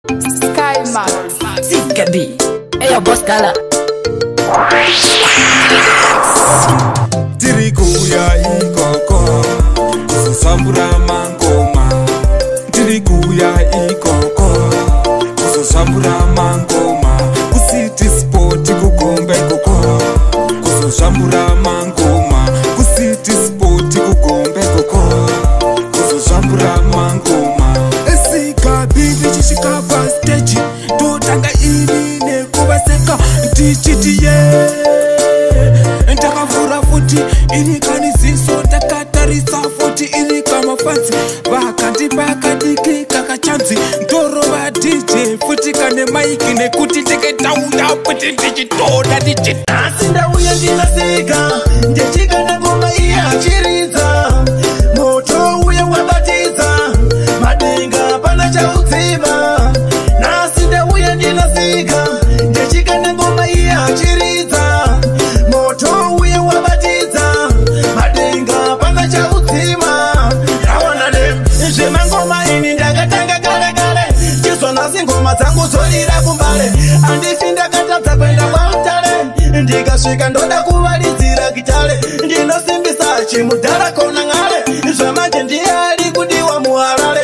Skyman Zikabi Eyo boss kala Tirikuya ikoko Kusosambura mangoma Tirikuya ikoko Kusosambura mangoma Kusiti sport kugombe koko Kusosambura mangoma Kusiti sport kugombe koko Kusosambura mangoma Esikabi vichishika backstage Tutanga ini nekubaseka Tichitiye Ntakavura futi ini kanisiso Takatarisa futi ini kama fansi Vakandi bakadiki kakachanzi Ndoro ba DJ futi kane maiki Nekuti teke taunda puti digitoda digita Asinda uya ndina siga Ndechika na ngoma iya chiriza Moto uya wabatiza Madenga pana cha uzima Asinda uya ndina siga Ndechika na ngoma iya chiriza Moto uya wabatiza Madenga pana cha uzima Rawana dem Njema ngoma ini ndagatanga kale kale Chiswa nasi ngoma zangu zolira kumbale Andifinda katata kwenda kwa utale Ndikaswika ndoda kuvalizira kitale Ndinosimbisa chimudala kona ngale Zvamanje ndiye ali kudiwa muharale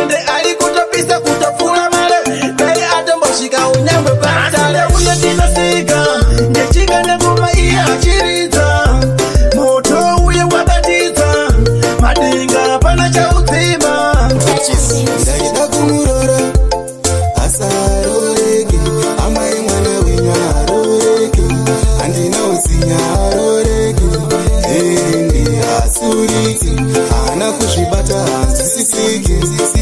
Ende ali kutopisa kutofula male Pele atomboshika unyangwe patale Uye ndinosiga Ndechika ngoma iya chiriza Moto uye wabatiza Madinga pana cha uzima Ndaida kumurora asaroreke amai mwana wenyu aroreke andina usinya aroreke endi asuriti hana kuzvibata hanzwisisiki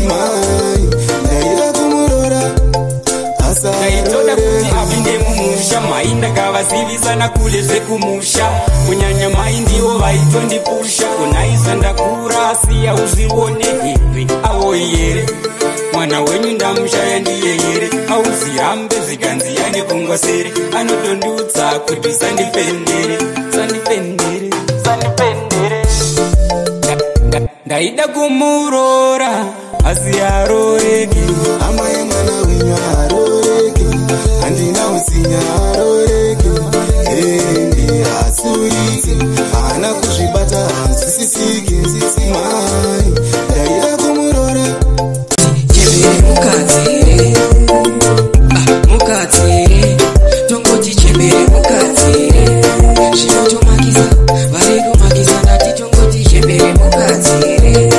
mai ndaida kumurora Ndaitoda kuti asaroreke apinde mumusha mai ndakavazivisana kule zvekumusha kunyanya mai ndivo vaitondipusha kunaisa ndakura asiya uzvione here avoyere mwana wenyu ndamushaya ndiye here auzihambe zvikanzi yane kungosere anotondudza kuti sandipendere sandipendere sandipendere ndaida kumurora asi aroreke amai mwana wenyu aroreke handina usinya aroreke endi asuriti hana kuzvibata hanzwisisiki mai ndaida kumurora Chembere mukadzire mukadzire Tongoti chembere mukadzire Zvinotomakisa varikumakisa Ndati tongoti chembere mukadzire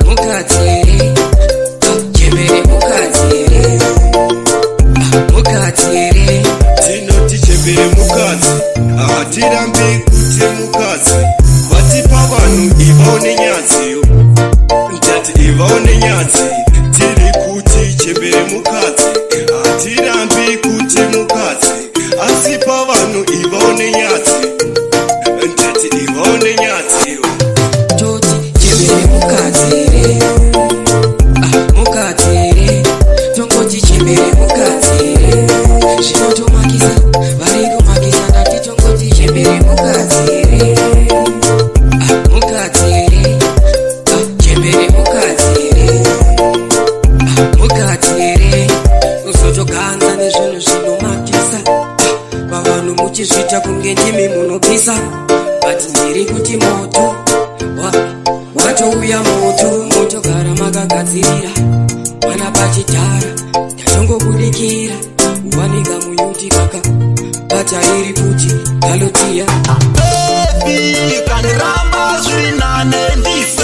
mukadzire Chembere mukadzire mukadzire Tinoti chembere mukadzi hatirambi kuti mukadzi vatipa vanhu ivaone nyadziyo ndati ivaone nyadzi tiri kuti chembere mukadzi hatirambi kuti mukadzi asipa vanhu ivaone nyadzi ndati ivaone nyadziyo Toti chembere mukadzire mukadzire Tongoti chembere mukadzire Zvinotomakisa varikumakisa Ndati tongoti chembere mukadzire mukadzire chembere mukadzire mukadzire Uzotoganza nezvinhu zvinomakisa Pavanhu muchizvita kunge ndimi munopisa Bati ndiri kuti moto watouya moto motogara makagadzirira Mana pachitara tatongobudikira Kuwanika muyuti kaka Pachairi kuti galotia Baby kaniramba zviri nane ndife